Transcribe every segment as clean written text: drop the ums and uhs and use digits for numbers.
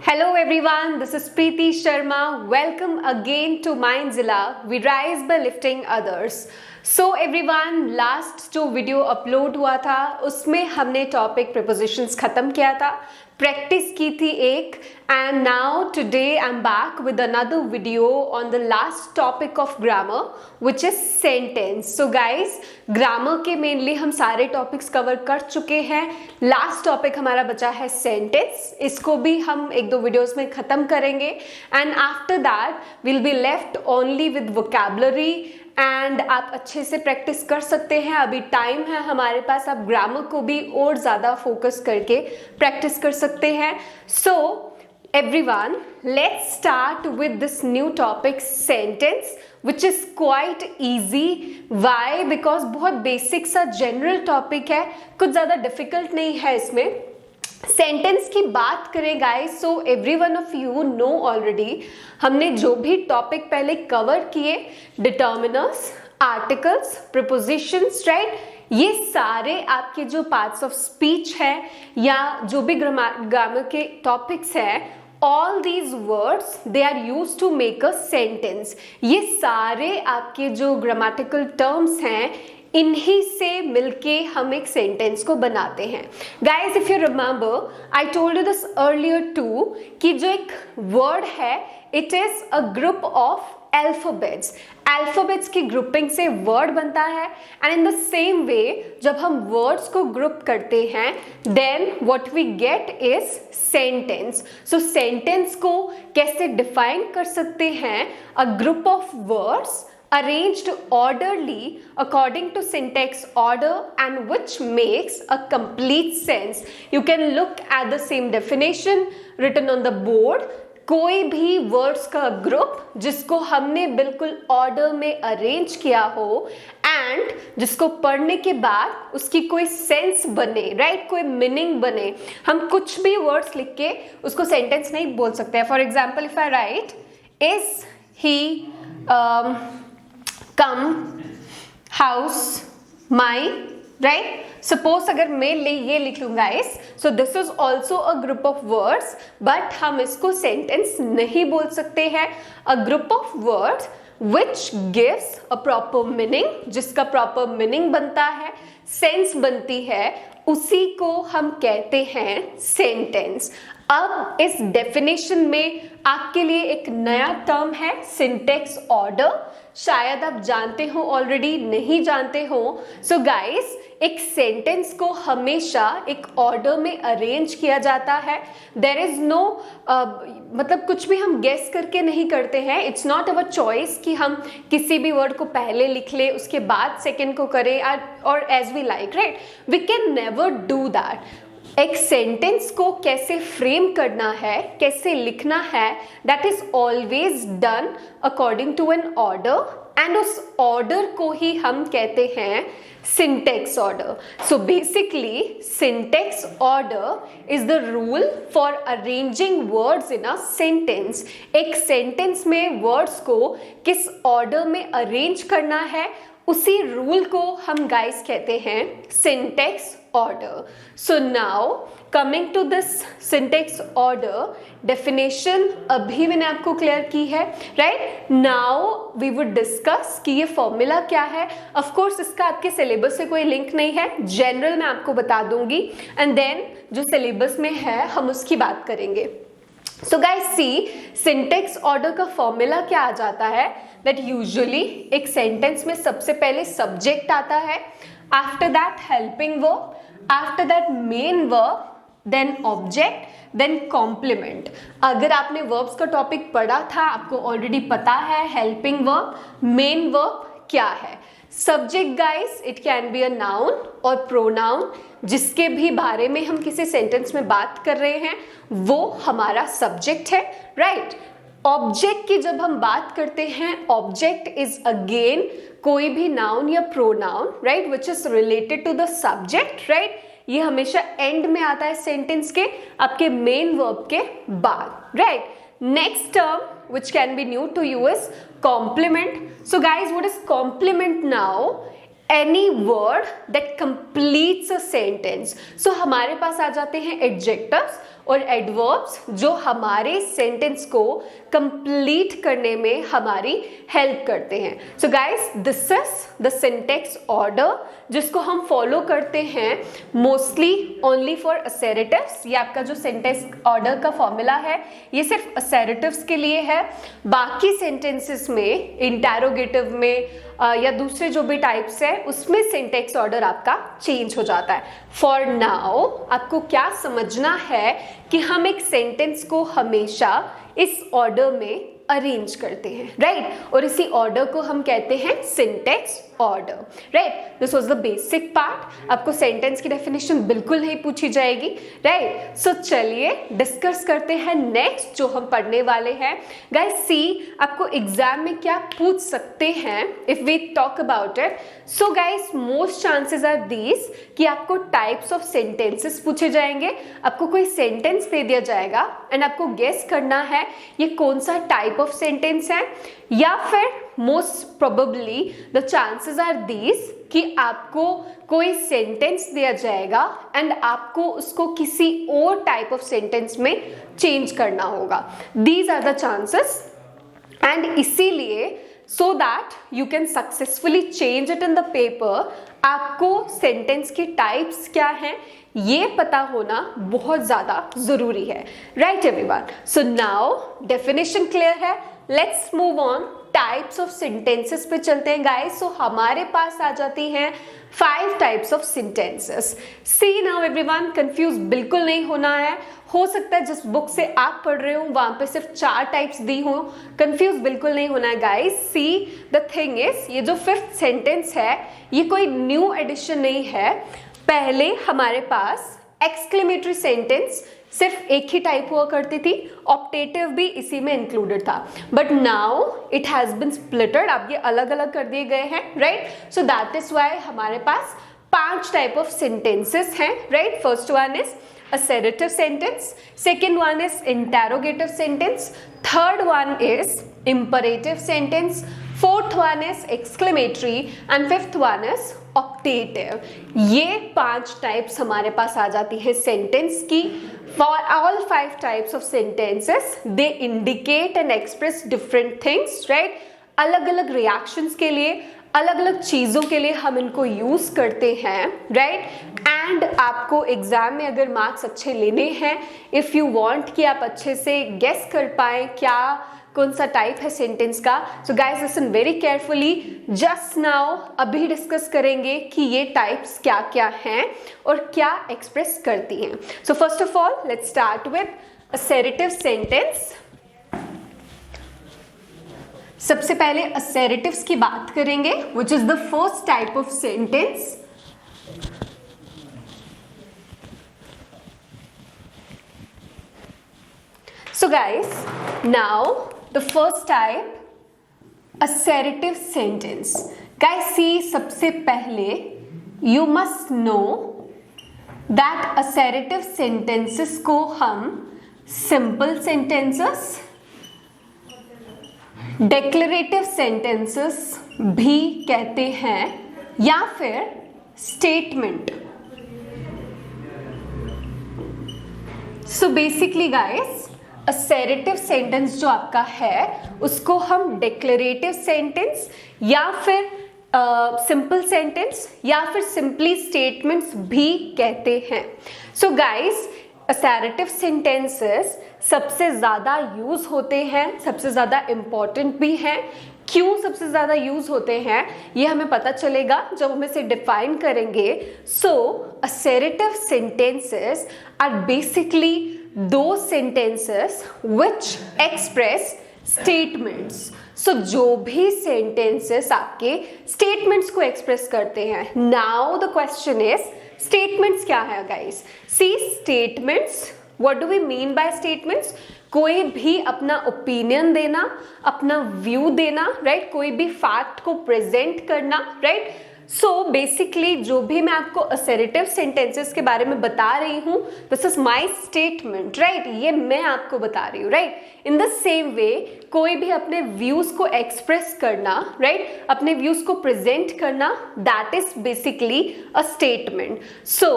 Hello everyone, this is Preeti Sharma. Welcome again to Mindzilla. We rise by lifting others. So everyone, last जो video upload हुआ था उसमें हमने topic prepositions खत्म किया था, प्रैक्टिस की थी एक, and now today I am back with another video on the last topic of grammar which is sentence. So guys, grammar के मेनली हम सारे टॉपिक्स कवर कर चुके हैं. लास्ट टॉपिक हमारा बचा है सेंटेंस. इसको भी हम एक दो वीडियोस में खत्म करेंगे and after that will be left only with vocabulary and आप अच्छे से प्रैक्टिस कर सकते हैं. अभी टाइम है हमारे पास, आप ग्रामर को भी और ज़्यादा फोकस करके प्रैक्टिस कर सकते हैं. So everyone, let's start with this new topic sentence which is quite easy. Why? Because बहुत बेसिक सा जनरल टॉपिक है, कुछ ज़्यादा डिफिकल्ट नहीं है इसमें. सेंटेंस की बात करें guys, so every one of you know already हमने जो भी टॉपिक पहले कवर किए, डिटर्मिनर्स, आर्टिकल्स, प्रीपोजिशंस, राइट, ये सारे आपके जो पार्ट्स ऑफ स्पीच है या जो भी ग्रामर के टॉपिक्स हैं, all these words they are used to make a sentence. ये सारे आपके जो ग्रामेटिकल टर्म्स हैं इन्हीं से मिलके हम एक सेंटेंस को बनाते हैं. Guys, if you remember, I told you this earlier too कि जो एक वर्ड है it is a group of alphabets. Alphabets की ग्रुपिंग से वर्ड बनता है and in the same way जब हम वर्ड्स को ग्रुप करते हैं then what we get is sentence. So sentence को कैसे डिफाइन कर सकते हैं? A group of words arranged orderly according to syntax order and which makes a complete sense. You can look at the same definition written on the board. कोई भी words का group जिसको हमने बिल्कुल ऑर्डर में अरेंज किया हो and जिसको पढ़ने के बाद उसकी कोई सेंस बने, राइट, कोई मीनिंग बने. हम कुछ भी वर्ड्स लिख के उसको सेंटेंस नहीं बोल सकते हैं. For example, if I right is he come house my, right, suppose अगर मैं ये लिख लूँ guys, so this is also a group of words, but हम इसको सेंटेंस नहीं बोल सकते हैं. A group of words which gives a proper meaning, जिसका प्रॉपर मीनिंग बनता है, सेंस बनती है, उसी को हम कहते हैं सेंटेंस. अब इस डेफिनेशन में आपके लिए एक नया टर्म है सिंटेक्स ऑर्डर. शायद आप जानते हो ऑलरेडी, नहीं जानते हो. सो गाइस, एक सेंटेंस को हमेशा एक ऑर्डर में अरेंज किया जाता है. देयर इज नो मतलब कुछ भी हम गेस करके नहीं करते हैं. इट्स नॉट अवर चॉइस कि हम किसी भी वर्ड को पहले लिख ले उसके बाद सेकेंड को करें और as we like, right. We can never do that. एक सेंटेंस को कैसे फ्रेम करना है, कैसे लिखना है, that is always done according to an order and उस ऑर्डर को ही हम कहते हैं syntax order. So basically syntax order is the rule for arranging words in a sentence. एक सेंटेंस में वर्ड्स को किस ऑर्डर में अरेंज करना है, उसी रूल को हम गाइस कहते हैं syntax order. So now coming to this syntax order definition अभी मैंने आपको क्लियर की है, right? Now we would discuss कि ये फॉर्मूला क्या है. Of course इसका आपके सिलेबस से कोई लिंक नहीं है, जनरल मैं आपको बता दूंगी एंड देन जो सिलेबस में है हम उसकी बात करेंगे. So guys see, syntax order का फॉर्मूला क्या आ जाता है, that usually एक सेंटेंस में सबसे पहले सब्जेक्ट आता है, after that helping verb, after that main verb, then object, then complement. अगर आपने verbs का टॉपिक पढ़ा था आपको ऑलरेडी पता है helping verb, main verb क्या है. Subject guys, it can be a noun और प्रोनाउन. जिसके भी बारे में हम किसी सेंटेंस में बात कर रहे हैं वो हमारा सब्जेक्ट है, राइट. ऑब्जेक्ट की जब हम बात करते हैं, ऑब्जेक्ट इज अगेन कोई भी नाउन या pronoun, right, which is related to the subject, right. ये हमेशा एंड में आता है सेंटेंस के, आपके मेन वर्ब के बाद, right. Next term which can be new to you is complement. So guys, what is complement now? Any word that completes a sentence. So हमारे पास आ जाते हैं adjectives और एडवर्ब्स जो हमारे सेंटेंस को कंप्लीट करने में हमारी हेल्प करते हैं. So guys, this is the syntax order जिसको हम फॉलो करते हैं मोस्टली ओनली फॉर असर्टिव्स. ये आपका जो सिंटेक्स ऑर्डर का फॉर्मूला है ये सिर्फ असर्टिव्स के लिए है. बाकी सेंटेंसेस में, इंटरोगेटिव में या दूसरे जो भी टाइप्स है उसमें सिंटेक्स ऑर्डर आपका चेंज हो जाता है. फॉर नाउ आपको क्या समझना है कि हम एक सेंटेंस को हमेशा इस ऑर्डर में अरेंज करते हैं, राइट? और इसी ऑर्डर को हम कहते हैं syntax order, right? This was the basic part. आपको सेंटेंस की डेफिनेशन बिल्कुल नहीं पूछी जाएगी, राइट? सो चलिए डिस्कस करते हैं नेक्स्ट जो हम पढ़ने वाले हैं. गाइस सी, आपको एग्जाम में क्या पूछ सकते हैं if we talk about it. So guys, most chances are these कि आपको टाइप्स ऑफ सेंटेंसेस पूछे जाएंगे. आपको कोई सेंटेंस दे दिया जाएगा एंड आपको गेस करना है ये कौन सा टाइप ऑफ सेंटेंस है, या फिर most probably the chances are these कि आपको कोई सेंटेंस दिया जाएगा एंड आपको उसको किसी और टाइप ऑफ सेंटेंस में चेंज करना होगा. These are the chances and इसीलिए so that you can successfully change it in the paper, आपको सेंटेंस की टाइप्स क्या हैं ये पता होना बहुत ज़्यादा ज़रूरी है, right everyone? So now definition clear है. Let's move on. Types of sentences पे चलते हैं गाइस. सो हमारे पास आ जाती हैं 5 types of sentences. See now everyone, confuse बिल्कुल नहीं होना है. हो सकता है जिस बुक से आप पढ़ रहे हो वहां पे सिर्फ 4 टाइप्स दी हो. कंफ्यूज बिल्कुल नहीं होना है गाइस. सी, द थिंग इज, ये जो 5th सेंटेंस है ये कोई न्यू एडिशन नहीं है. पहले हमारे पास एक्सक्लेमेटरी सेंटेंस सिर्फ एक ही टाइप हुआ करती थी, ऑप्टेटिव भी इसी में इंक्लूडेड था. But now it has been splitted. अब ये अलग अलग कर दिए गए हैं, right? So that is why हमारे पास 5 टाइप ऑफ सेंटेंसेस हैं, right? First one is assertive sentence, second one is interrogative sentence, third one is imperative sentence, fourth one is exclamatory and fifth one is optative. ये 5 types हमारे पास आ जाती है sentence की. For all 5 types of sentences, they indicate and express different things, right? अलग अलग reactions के लिए, अलग अलग चीज़ों के लिए हम इनको यूज़ करते हैं, राइट? एंड आपको एग्जाम में अगर मार्क्स अच्छे लेने हैं, इफ़ यू वांट कि आप अच्छे से गेस कर पाएँ क्या कौन सा टाइप है सेंटेंस का, so guys listen very carefully. Just now अभी डिस्कस करेंगे कि ये टाइप्स क्या क्या हैं और क्या एक्सप्रेस करती हैं. So first of all let's start with assertive sentence. सबसे पहले असर्टिव्स की बात करेंगे, which is the first type of sentence. So guys, now the first type, assertive sentence. Guys, see, सबसे पहले you must know that assertive sentences को हम simple sentences, declarative sentences भी कहते हैं या फिर statement. So basically guys, assertive sentence जो आपका है उसको हम डिक्लेरेटिव सेंटेंस या फिर सिंपल सेंटेंस या फिर सिंपली स्टेटमेंट्स भी कहते हैं. सो गाइस, असर्टिव सेंटेंसेस सबसे ज़्यादा यूज़ होते हैं, सबसे ज़्यादा इम्पॉर्टेंट भी हैं. क्यों सबसे ज़्यादा यूज़ होते हैं ये हमें पता चलेगा जब हम इसे डिफाइन करेंगे. So assertive sentences are basically those sentences which express statements. So जो भी sentences आपके statements को express करते हैं. Now the question is, statements क्या है guys? See, statements, what do we mean by statements? कोई भी अपना ओपिनियन देना, अपना व्यू देना, राइट? कोई भी फैक्ट को प्रेजेंट करना, राइट? सो बेसिकली जो भी मैं आपको असर्टिव सेंटेंसेस के बारे में बता रही हूँ, this is my statement, right, ये मैं आपको बता रही हूँ, राइट। इन द सेम वे कोई भी अपने व्यूज को एक्सप्रेस करना, राइट, अपने व्यूज को प्रेजेंट करना, that is basically a statement. So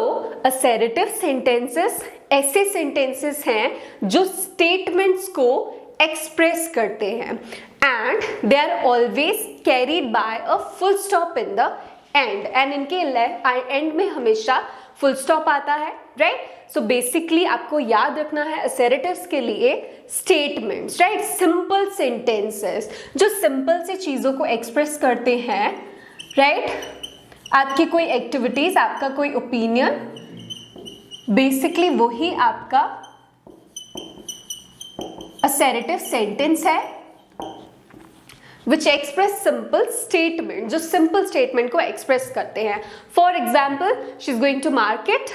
assertive sentences ऐसे सेंटेंसेस हैं जो स्टेटमेंट्स को एक्सप्रेस करते हैं and they are always carried by a full stop in the end इनके एंड में हमेशा फुल स्टॉप आता है, राइट। सो बेसिकली आपको याद रखना है असर्टिव्स के लिए स्टेटमेंट्स, राइट, सिंपल सेंटेंसेस जो सिंपल से चीजों को एक्सप्रेस करते हैं, राइट। आपकी कोई एक्टिविटीज, आपका कोई ओपिनियन, बेसिकली वही आपका असर्टिव सेंटेंस है विच एक्सप्रेस सिंपल स्टेटमेंट, जो सिंपल स्टेटमेंट को एक्सप्रेस करते हैं। For example, she is going to market,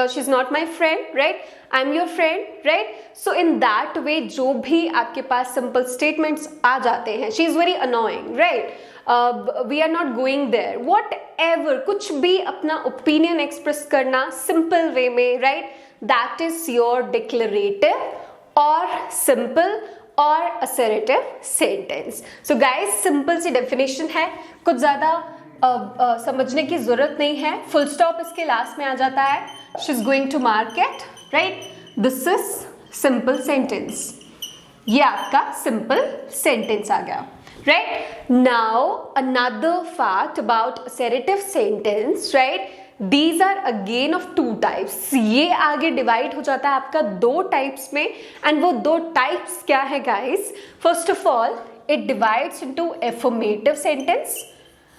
she is not my friend, right, I am your friend, right. So in that way जो भी आपके पास simple statements आ जाते हैं, she is very annoying, right, we are not going there, whatever, कुछ भी अपना ओपिनियन एक्सप्रेस करना सिंपल वे में, right, that is your declarative और सिंपल और assertive sentence. So guys, simple सी डेफिनेशन है, कुछ ज्यादा समझने की जरूरत नहीं है। फुल स्टॉप इसके लास्ट में आ जाता है, she is going to market, right, this is simple sentence, ये आपका सिंपल सेंटेंस आ गया, right. Now another fact about assertive sentence, right, These are again of two types. ये आगे डिवाइड हो जाता है आपका दो टाइप्स में, एंड वो दो टाइप्स क्या है guys? First of all it divides into affirmative sentence.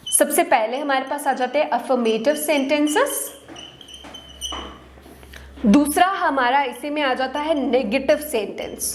सबसे पहले हमारे पास आ जाते हैं अफर्मेटिव सेंटेंसेस। दूसरा हमारा इसी में आ जाता है negative sentence.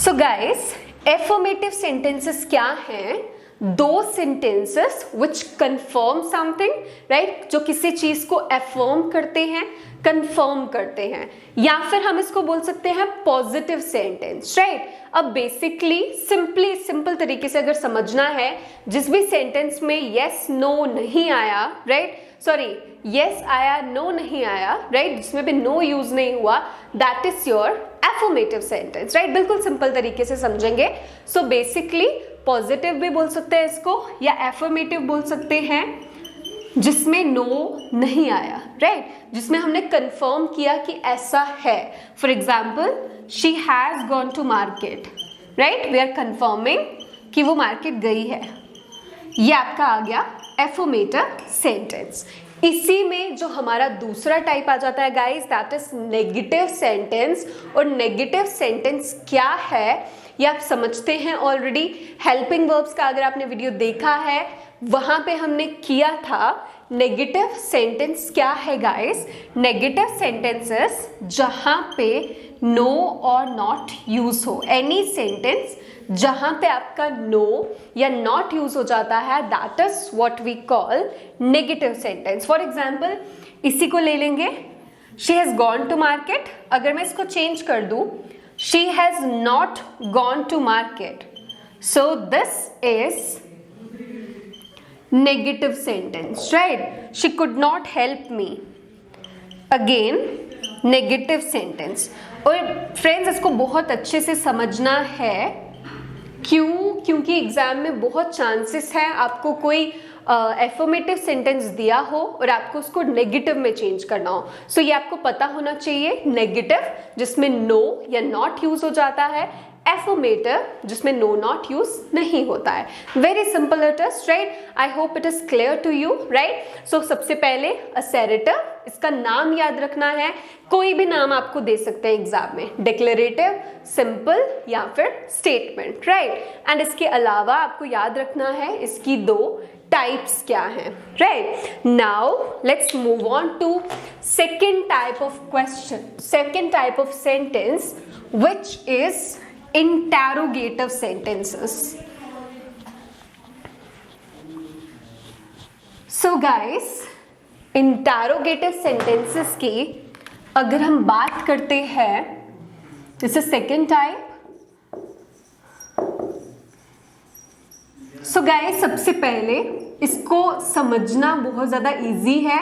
So guys, affirmative sentences क्या हैं? दो सेंटेंसेस विच कंफर्म समथिंग, राइट, जो किसी चीज को अफर्म करते हैं, कंफर्म करते हैं, या फिर हम इसको बोल सकते हैं पॉजिटिव सेंटेंस, राइट। अब बेसिकली सिंपल तरीके से अगर समझना है, जिस भी सेंटेंस में यस नो नहीं आया, राइट, सॉरी यस आया नो नहीं आया, राइट, जिसमें भी नो यूज नहीं हुआ, that is your affirmative sentence, right. बिल्कुल सिंपल तरीके से समझेंगे। सो बेसिकली पॉजिटिव भी बोल सकते हैं इसको, या एफर्मेटिव बोल सकते हैं जिसमें नो नहीं आया, राइट, जिसमें हमने कंफर्म किया कि ऐसा है। For example, she has gone to market, right, we are confirming कि वो मार्केट गई है। ये आपका आ गया एफर्मेटिव सेंटेंस। इसी में जो हमारा दूसरा टाइप आ जाता है guys, that is negative sentence. और नेगेटिव सेंटेंस क्या है ये आप समझते हैं ऑलरेडी। हेल्पिंग वर्ब्स का अगर आपने वीडियो देखा है, वहां पे हमने किया था। नेगेटिव सेंटेंस क्या है गाइस? नेगेटिव सेंटेंसेस जहां पे नो और नॉट यूज हो, एनी सेंटेंस जहां पे आपका नो या नॉट यूज हो जाता है, that is what we call negative sentence. For example, इसी को ले लेंगे, she has gone to market. अगर मैं इसको चेंज कर दूं, she has not gone to market, so this is negative sentence, right? She could not help me, again negative sentence। और फ्रेंड्स, इसको बहुत अच्छे से समझना है। क्योंकि एग्जाम में बहुत चांसेस है आपको कोई एफर्मेटिव सेंटेंस दिया हो और आपको उसको नेगेटिव में चेंज करना हो। सो ये आपको पता होना चाहिए। नेगेटिव जिसमें नो या नॉट यूज हो जाता है, एफर्मेटिव जिसमें नो नॉट यूज नहीं होता है। Very simple it is, right. I hope it is clear to you, right. So सबसे पहले असर्टिव, इसका नाम याद रखना है। कोई भी नाम आपको दे सकते हैं एग्जाम में, डिक्लेरेटिव, सिंपल या फिर स्टेटमेंट, राइट। एंड इसके अलावा आपको याद रखना है इसकी दो टाइप्स क्या हैं, right. Now let's move on to second type of question, second type of sentence which is interrogative sentences. So guys, interrogative sentences की अगर हम बात करते हैं, this is second type. So guys, सबसे पहले इसको समझना बहुत ज़्यादा इजी है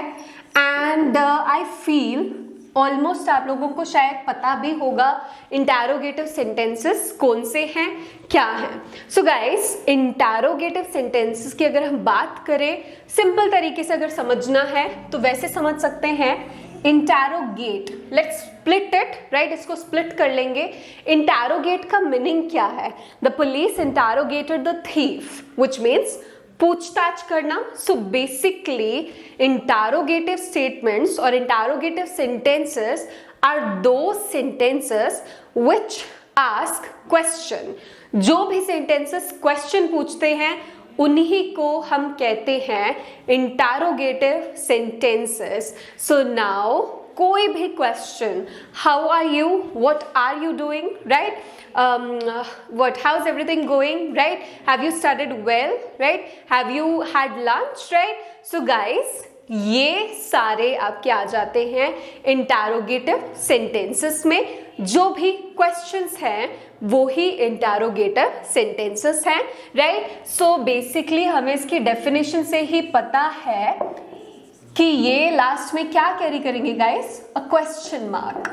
एंड आई फील ऑलमोस्ट आप लोगों को शायद पता भी होगा इंटैरोगेटिव सेंटेंसेस कौन से हैं, क्या हैं। सो गाइस, इंटैरोगेटिव सेंटेंसेस की अगर हम बात करें, सिंपल तरीके से अगर समझना है तो वैसे समझ सकते हैं, interrogate, let's split it, right, इसको स्प्लिट कर लेंगे। इंटैरोगेट का मीनिंग क्या है? The police interrogated the thief, which means पूछताछ करना। सो बेसिकली इंटैरोगेटिव स्टेटमेंट्स और interrogative sentences are those sentences which ask question. जो भी सेंटेंसेस क्वेश्चन पूछते हैं उन्हीं को हम कहते हैं इंटैरोगेटिव सेंटेंसेस। सो नाउ कोई भी question, how are you, what are you doing, right, what, how's everything going, right, have you studied well, right, have you had lunch, right? So guys, ये सारे आपके आ जाते हैं इंटैरोगेटिव सेंटेंसेस में। जो भी क्वेश्चंस हैं वो ही इंटैरोगेटिव सेंटेंसेस हैं, राइट। सो बेसिकली हमें इसकी डेफिनेशन से ही पता है कि ये लास्ट में क्या कैरी करेंगे guys, a question mark,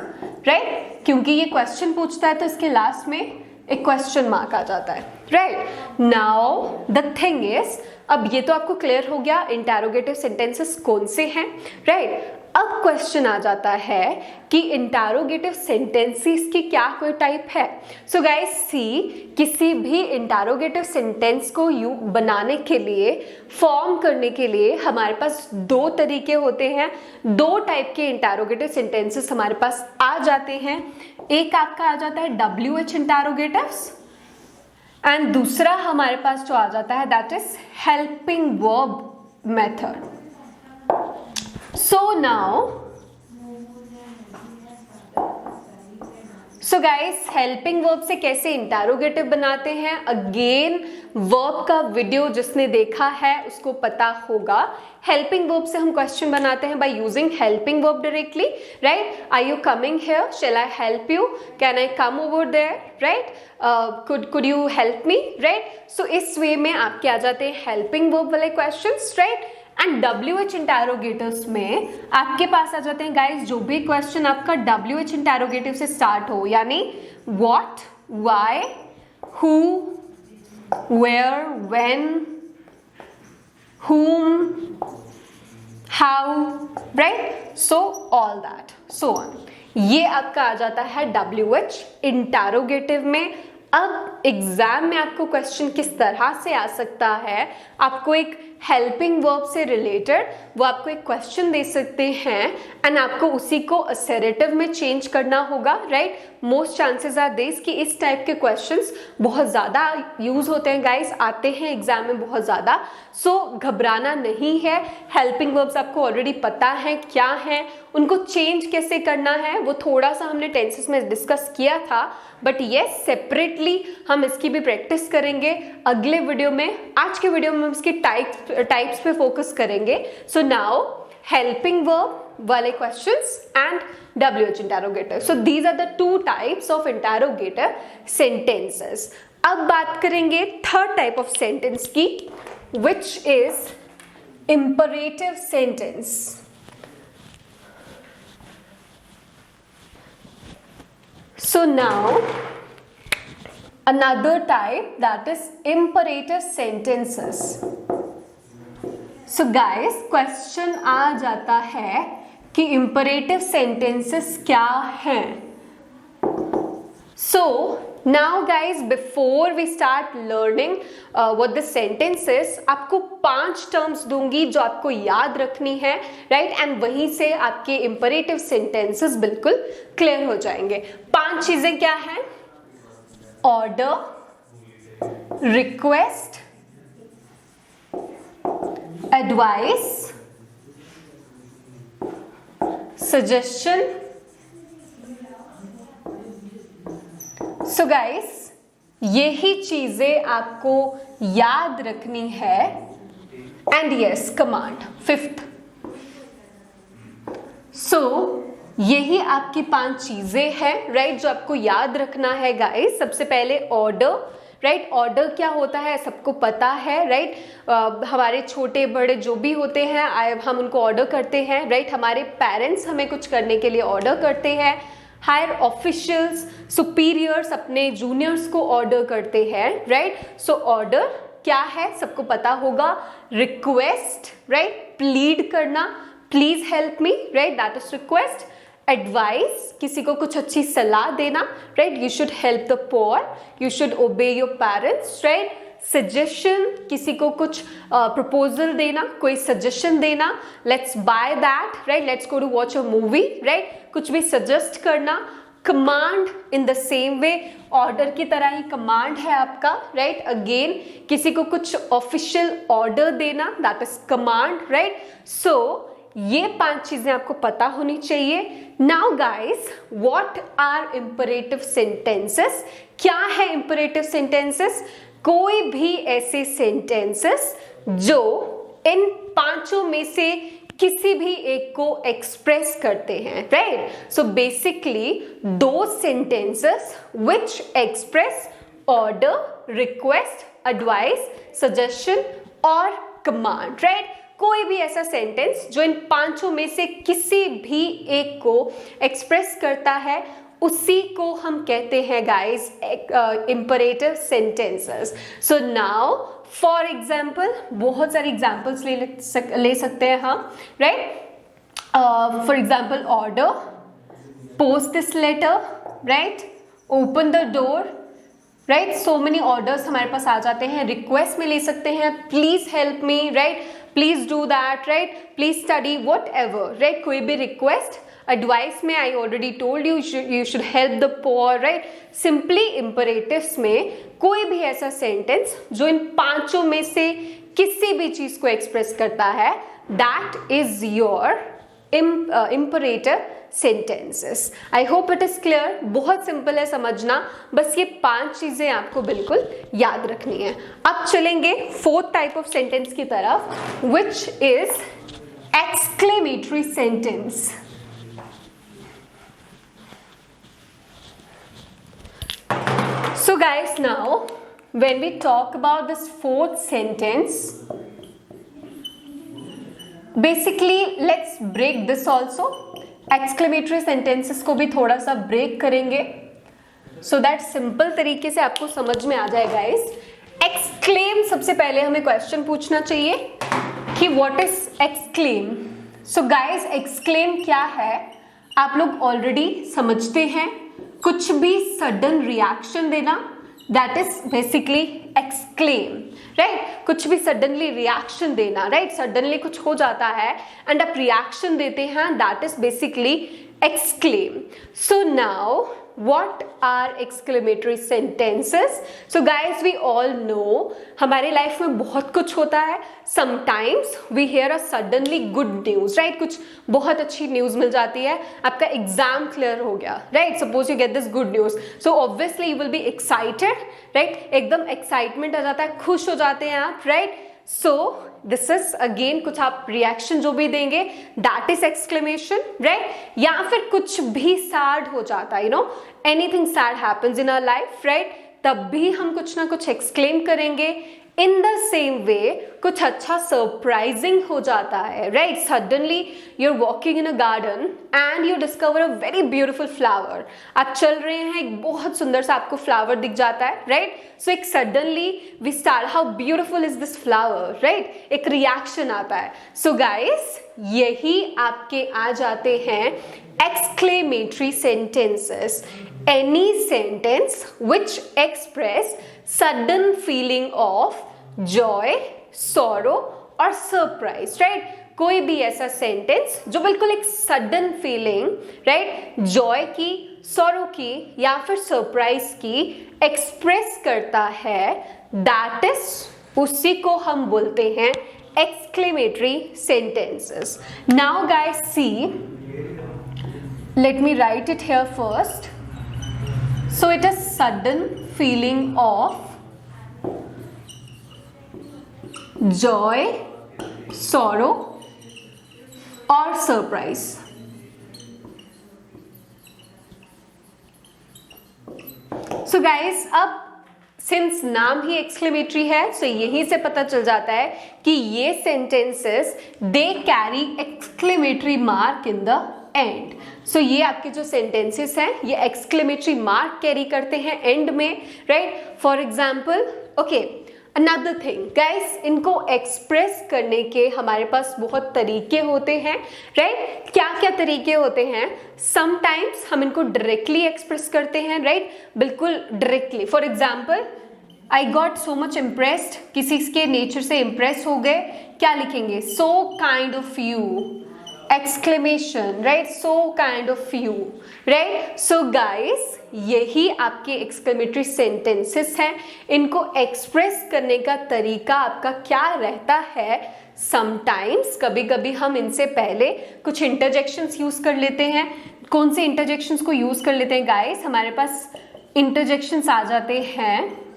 right, क्योंकि ये क्वेश्चन पूछता है तो इसके लास्ट में एक क्वेश्चन मार्क आ जाता है, right. Now the thing is, अब ये तो आपको क्लियर हो गया इंटैरोगेटिव सेंटेंसेस कौन से हैं, राइट। अब क्वेश्चन आ जाता है कि इंटैरोगेटिव सेंटेंसेस की क्या कोई टाइप है। सो गाइस सी, किसी भी इंटैरोगेटिव सेंटेंस को बनाने के लिए, फॉर्म करने के लिए हमारे पास दो तरीके होते हैं, दो टाइप के इंटैरोगेटिव सेंटेंसेस हमारे पास आ जाते हैं। एक आपका आ जाता है WH इंटैरोगेटिव्स एंड दूसरा हमारे पास जो आ जाता है that is helping verb method. So now, so guys, helping verb से कैसे इंटैरोगेटिव बनाते हैं, अगेन वर्ब का वीडियो जिसने देखा है उसको पता होगा। हेल्पिंग वर्ब से हम क्वेश्चन बनाते हैं by using helping verb directly, right. Are you coming here, shall I help you, can I come over there, right, could you help me, right. So इस वे में आपके आ जाते हैं हेल्पिंग वर्ब वाले questions, right. And WH interrogatives में आपके पास आ जाते हैं गाइस जो भी क्वेश्चन आपका WH इंटैरोगेटिव से स्टार्ट हो, यानी what, why, who, where, when, whom, how, right, so all that, so on। ये आपका आ जाता है WH इंटैरोगेटिव में। अब एग्जाम में आपको क्वेश्चन किस तरह से आ सकता है, आपको एक हेल्पिंग वर्ब से रिलेटेड वो आपको एक क्वेश्चन दे सकते हैं एंड आपको उसी को असर्टिव में चेंज करना होगा, राइट। मोस्ट चांसेस आर देस कि इस टाइप के क्वेश्चंस बहुत ज़्यादा यूज होते हैं गाइस, आते हैं एग्जाम में बहुत ज़्यादा। सो घबराना नहीं है, हेल्पिंग वर्ब्स आपको ऑलरेडी पता है क्या है, उनको चेंज कैसे करना है वो थोड़ा सा हमने टेंसेस में डिस्कस किया था, बट येस सेपरेटली हम इसकी भी प्रैक्टिस करेंगे अगले वीडियो में। आज के वीडियो में हम इसकी टाइप्स पे फोकस करेंगे। सो नाउ हेल्पिंग वर्ब वाले questions and WH interrogative, so these are the two types of interrogative sentences. अब बात करेंगे थर्ड टाइप ऑफ सेंटेंस की, which is imperative sentence. So now another type, that is imperative sentences. So guys, question आ जाता है कि imperative sentences क्या हैं। So now guys, before we start learning what the sentence is, आपको 5 terms दूंगी जो आपको याद रखनी है, राइट, एंड वहीं से आपके इंपरेटिव सेंटेंसेस बिल्कुल क्लियर हो जाएंगे। 5 चीजें क्या हैं? Order, request, advice, suggestion. So guys, यही चीजें आपको याद रखनी है एंड यस कमांड 5th। सो यही आपकी 5 चीजें हैं, राइट, जो आपको याद रखना है गाइस। सबसे पहले ऑर्डर, राइट। ऑर्डर क्या होता है सबको पता है, राइट। हमारे छोटे बड़े जो भी होते हैं हम उनको ऑर्डर करते हैं, राइट। हमारे पेरेंट्स हमें कुछ करने के लिए ऑर्डर करते हैं, हायर ऑफिशियल्स सुपीरियर्स अपने जूनियर्स को ऑर्डर करते हैं, राइट। सो ऑर्डर क्या है सबको पता होगा, रिक्वेस्ट, राइट, प्लीड करना, please help me, right, that is request. Advice, किसी को कुछ अच्छी सलाह देना, right, you should help the poor, you should obey your parents, right. Suggestion, किसी को कुछ प्रपोजल देना, कोई सजेशन देना, let's buy that, right, let's go to watch a movie, right, कुछ भी सजेस्ट करना। Command, in the same way, order की तरह ही कमांड है आपका, राइट। अगेन किसी को कुछ ऑफिशियल ऑर्डर देना, दैट इज कमांड, राइट। सो ये 5 चीजें आपको पता होनी चाहिए। Now guys, what are imperative sentences? क्या है इंपरेटिव सेंटेंसेस? कोई भी ऐसे सेंटेंसेस जो इन 5 में से किसी भी एक को एक्सप्रेस करते हैं, राइट। सो बेसिकली दो sentences which express order, request, advice, suggestion और कमांड, राइट। कोई भी ऐसा सेंटेंस जो इन 5 में से किसी भी एक को एक्सप्रेस करता है, उसी को हम कहते हैं guys imperative sentences. So now for example, बहुत सारे एग्जाम्पल्स ले सकते हैं हम, right. For example order, post this letter, right, open the door, right. So many orders हमारे पास आ जाते हैं। रिक्वेस्ट में ले सकते हैं, please help me, right, please do that, right, please study, whatever, right, कोई भी रिक्वेस्ट। एडवाइस में I already told you should help the poor, right. Simply imperatives में कोई भी ऐसा सेंटेंस जो इन 5 में से किसी भी चीज को एक्सप्रेस करता है, that is your imperative sentences. I hope it is clear. बहुत सिंपल है समझना, बस ये 5 चीजें आपको बिल्कुल याद रखनी है। अब चलेंगे 4th टाइप ऑफ सेंटेंस की तरफ, which is exclamatory sentence. So guys, now when we talk about this 4th sentence, basically let's break this also. Exclamatory sentences को भी थोड़ा सा ब्रेक करेंगे सो दैट सिंपल तरीके से आपको समझ में आ जाए गाइस। एक्सक्लेम, सबसे पहले हमें क्वेश्चन पूछना चाहिए कि what is exclaim. So guys, exclaim क्या है आप लोग ऑलरेडी समझते हैं, कुछ भी सडन रिएक्शन देना, that is basically exclaim, right. कुछ भी सडनली रिएक्शन देना, राइट, सडनली कुछ हो जाता है एंड आप रिएक्शन देते हैं, that is basically exclaim. So now what are exclamatory sentences? So guys, we all know हमारे लाइफ में बहुत कुछ होता है। Sometimes we hear a suddenly good news, right? कुछ बहुत अच्छी न्यूज मिल जाती है, आपका एग्जाम क्लियर हो गया, right? Suppose you get this good news, so obviously you will be excited, right? एकदम एक्साइटमेंट आ जाता है, खुश हो जाते हैं आप, right? So this is again कुछ आप रिएक्शन जो भी देंगे, that is exclamation, right? या फिर कुछ भी सैड हो जाता है, you know, anything sad happens in our life, right? तब भी हम कुछ ना कुछ एक्सक्लेम करेंगे। इन द सेम वे कुछ अच्छा सरप्राइजिंग हो जाता है, right. Suddenly you are walking in a garden and you discover a very beautiful flower. आप चल रहे हैं, एक बहुत सुंदर सा आपको फ्लावर दिख जाता है, राइट। सो एक suddenly we start, how beautiful is this flower, right, एक रिएक्शन आता है। सो गाइस, यही आपके आ जाते हैं exclamatory sentences. Any sentence which express sudden feeling of joy, sorrow or surprise, right? कोई भी ऐसा सेंटेंस जो बिल्कुल एक सडन फीलिंग, राइट, जॉय की, सॉरो की या फिर सरप्राइज की एक्सप्रेस करता है, दैट इज, उसी को हम बोलते हैं exclamatory sentences. Now guys, see, let me write it here first. So it is sudden feeling of joy, sorrow or surprise. So guys, अब सिंस नाम ही एक्सक्लेमेटरी है, सो यहीं से पता चल जाता है कि ये sentences they carry exclamatory mark in the end. So ये आपके जो सेंटेंसेस हैं ये एक्सक्लेमेटरी मार्क कैरी करते हैं एंड में, right. For example, okay, another thing guys, इनको एक्सप्रेस करने के हमारे पास बहुत तरीके होते हैं, राइट। क्या क्या तरीके होते हैं? समटाइम्स हम इनको डायरेक्टली एक्सप्रेस करते हैं, राइट, बिल्कुल directly. For example, I got so much impressed, किसी के नेचर से इम्प्रेस हो गए, क्या लिखेंगे? So kind of you, exclamation, right, so kind of you, right. So guys, यही आपके एक्सक्लेमेटरी सेंटेंसेस हैं। इनको एक्सप्रेस करने का तरीका आपका क्या रहता है? समटाइम्स, कभी कभी हम इनसे पहले कुछ इंटरजेक्शंस यूज कर लेते हैं। कौन से इंटरजेक्शंस को यूज कर लेते हैं गाइस? हमारे पास इंटरजेक्शंस आ जाते हैं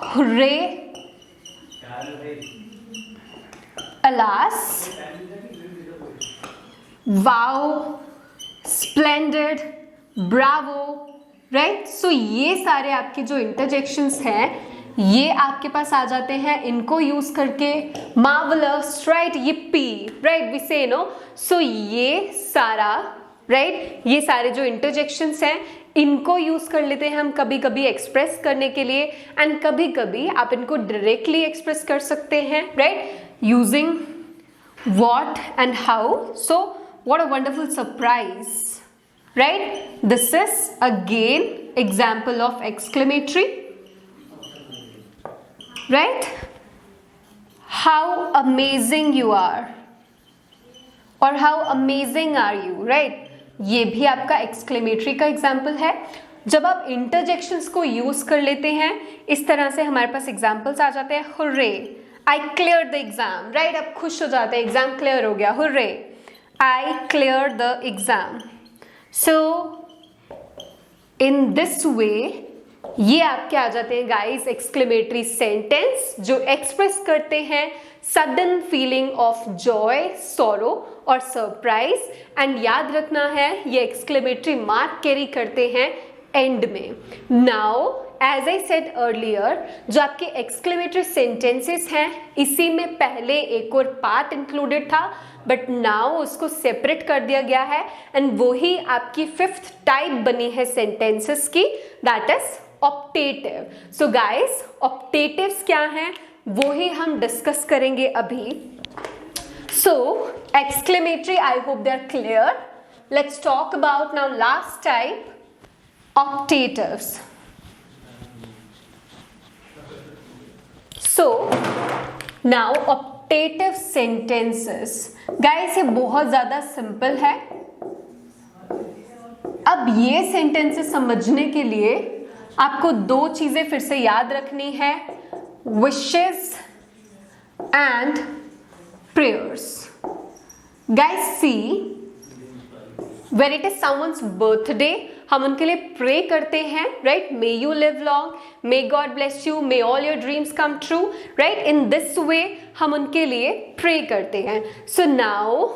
hurray, alas, wow, splendid, bravo, right. सो ये सारे आपके जो इंटरजेक्शंस हैं ये आपके पास आ जाते हैं इनको यूज करके। Marvellous, right, yippee, right, we say no. So ये सारा, राइट, ये सारे जो इंटरजेक्शंस हैं इनको यूज कर लेते हैं हम कभी कभी एक्सप्रेस करने के लिए, एंड कभी कभी आप इनको डायरेक्टली एक्सप्रेस कर सकते हैं, right, using what and how. So what a wonderful surprise, right? This is again example of exclamatory, right? How amazing you are, or how amazing are you, right? ये भी आपका एक्सक्लेमेटरी का example है। जब आप इंटरजेक्शंस को use कर लेते हैं इस तरह से हमारे पास एग्जाम्पल्स आ जाते हैं। Hurray, I clear the exam, right, आप खुश हो जाते हैं, एग्जाम क्लियर हो गया, hurray, I clear the exam. So in this way ये आपके आ जाते हैं गाइस एक्सक्लेमेटरी सेंटेंस जो एक्सप्रेस करते हैं sudden feeling of Joy, sorrow और सरप्राइज। एंड याद रखना है ये एक्सक्लेमेटरी मार्क कैरी करते हैं एंड में। Now as I said earlier, जो आपके एक्सक्लेमेटरी सेंटेंसेस हैं इसी में पहले एक और पार्ट इंक्लूडेड था, बट नाउ उसको सेपरेट कर दिया गया है एंड वही आपकी फिफ्थ टाइप बनी है सेंटेंसेस की, that is optative. So guys, optatives क्या हैं वो ही हम डिस्कस करेंगे अभी। So exclamatory, I hope they are clear. Let's talk about now last type, optatives. So now optative sentences, guys, ये बहुत ज्यादा सिंपल है। अब ये सेंटेंसेस समझने के लिए आपको दो चीजें फिर से याद रखनी है, wishes and prayers. Guys, see, when it is someone's birthday, हम उनके लिए प्रे करते हैं, right, may you live long, may God bless you, may all your dreams come true, right. In this way हम उनके लिए प्रे करते हैं। सो नाउ,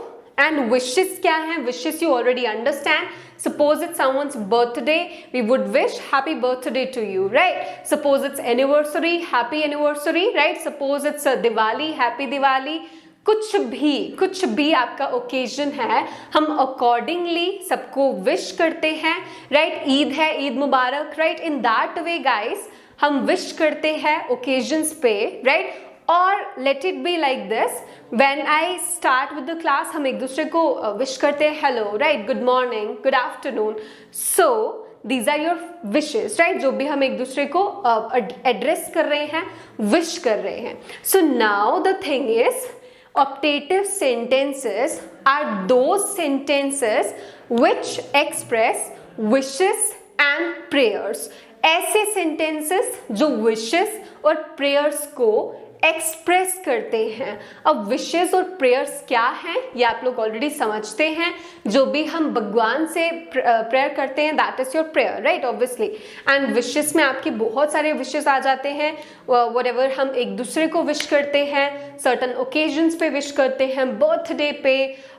एंड विशेस क्या है? Wishes you already understand. Suppose it's someone's birthday, we would wish happy birthday to you, right? Suppose it's anniversary, happy anniversary, right? Suppose it's a Diwali, happy Diwali. कुछ भी आपका occasion है हम accordingly सबको wish करते हैं, right. Eid है, Eid Mubarak, right. In that way guys हम विश करते हैं ओकेजन्स पे, राइट। और let it be like this, when I start with the class हम एक दूसरे को विश करते हैं, hello, right, good morning, good afternoon. So these are your wishes, right, जो भी हम एक दूसरे को एड्रेस कर रहे हैं, विश कर रहे हैं। So now the thing is, optative sentences are those sentences which express wishes and prayers. ऐसे sentences जो wishes और prayers को एक्सप्रेस करते हैं। अब विशेस और प्रेयर्स क्या हैं ये आप लोग ऑलरेडी समझते हैं। जो भी हम भगवान से प्रेयर करते हैं that is your prayer, right, obviously. And wishes में आपके बहुत सारे विशेस आ जाते हैं। व्हाटएवर हम एक दूसरे को विश करते हैं, सर्टन ओकेजन्स पे विश करते हैं, बर्थडे पे,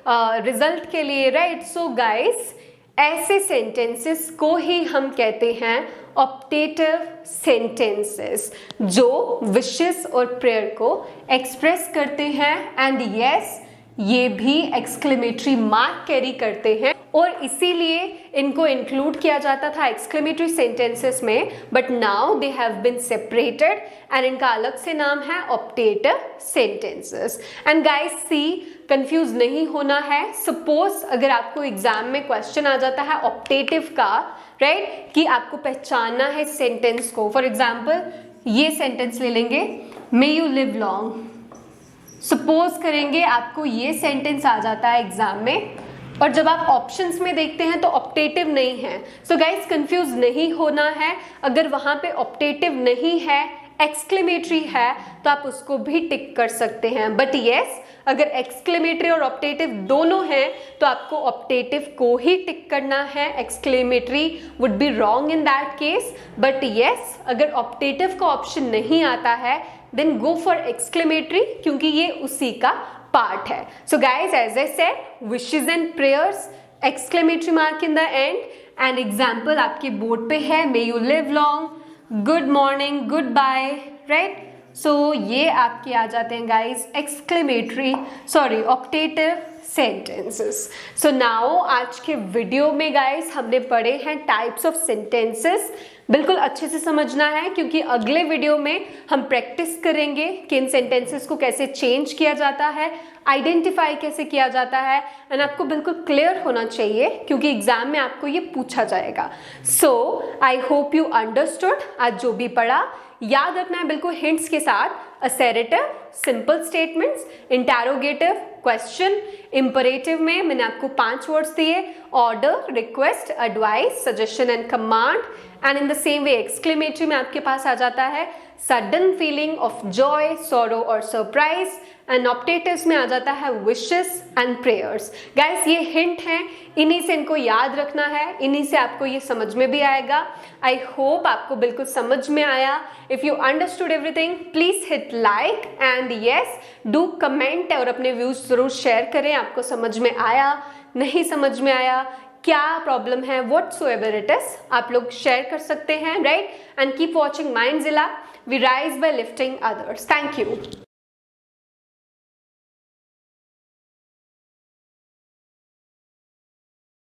रिजल्ट के लिए, राइट। सो गाइस, ऐसे सेंटेंसेस को ही हम कहते हैं ऑप्टेटिव सेंटेंसेस, जो विशेस और प्रेयर को एक्सप्रेस करते हैं। एंड यस, ये भी एक्सक्लेमेटरी मार्क कैरी करते हैं और इसीलिए इनको इंक्लूड किया जाता था एक्सक्लेमेटरी सेंटेंसेस में, but now they have been separated and इनका अलग से नाम है optative sentences. And guys see, confuse नहीं होना है। सपोज अगर आपको एग्जाम में क्वेश्चन आ जाता है ऑप्टेटिव का, राइट, कि आपको पहचानना है सेंटेंस को। फॉर एग्जाम्पल ये सेंटेंस ले लेंगे, मे यू लिव लॉन्ग। सपोज करेंगे आपको ये सेंटेंस आ जाता है एग्जाम में, और जब आप ऑप्शंस में देखते हैं तो ऑप्टेटिव नहीं है। सो गाइस कंफ्यूज नहीं होना है, अगर वहां पे ऑप्टेटिव नहीं है, एक्सक्लेमेटरी है, तो आप उसको भी टिक कर सकते हैं। बट यस, अगर एक्सक्लेमेटरी और ऑप्टेटिव दोनों हैं तो आपको ऑप्टेटिव को ही टिक करना है, exclamatory would be wrong in that case. But yes, अगर ऑप्टेटिव का ऑप्शन नहीं आता है देन गो फॉर एक्सक्लेमेटरी, क्योंकि ये उसी का पार्ट है। So guys, as I said, wishes and prayers, exclamatory mark in the end, and example आपके बोर्ड पे है, may you live long, good morning, good bye, right. सो ये आपके आ जाते हैं guys exclamatory, sorry, optative sentences. So now आज के वीडियो में गाइज हमने पढ़े हैं टाइप्स ऑफ सेंटेंसेस। बिल्कुल अच्छे से समझना है, क्योंकि अगले वीडियो में हम प्रैक्टिस करेंगे कि इन सेंटेंसेस को कैसे चेंज किया जाता है, आइडेंटिफाई कैसे किया जाता है, एंड आपको बिल्कुल क्लियर होना चाहिए क्योंकि एग्जाम में आपको ये पूछा जाएगा। सो आई होप यू अंडरस्टूड आज जो भी पढ़ा। याद रखना है बिल्कुल हिंट्स के साथ, assertive, simple statements, interrogative, question, imperative में मैंने आपको 5 वर्ड्स दिए, order, request, advice, suggestion and command. And in the same way exclamatory में आपके पास आ जाता है sudden feeling of Joy, sorrow और सरप्राइज। एंड ऑप्टेटिव्स में आ जाता है विशेस एंड प्रेयर्स। गाइस ये हिंट हैं, इन्हीं से इनको याद रखना है, इन्हीं से आपको ये समझ में भी आएगा। आई होप आपको बिल्कुल समझ में आया। If you understood everything please hit like and yes do comment, और अपने व्यूज जरूर शेयर करें। आपको समझ में आया, नहीं समझ में आया, क्या प्रॉब्लम है, व्हाटसोएवर इट इज, आप लोग शेयर कर सकते हैं, right. And keep watching Mindzilla, we rise by lifting others. Thank you.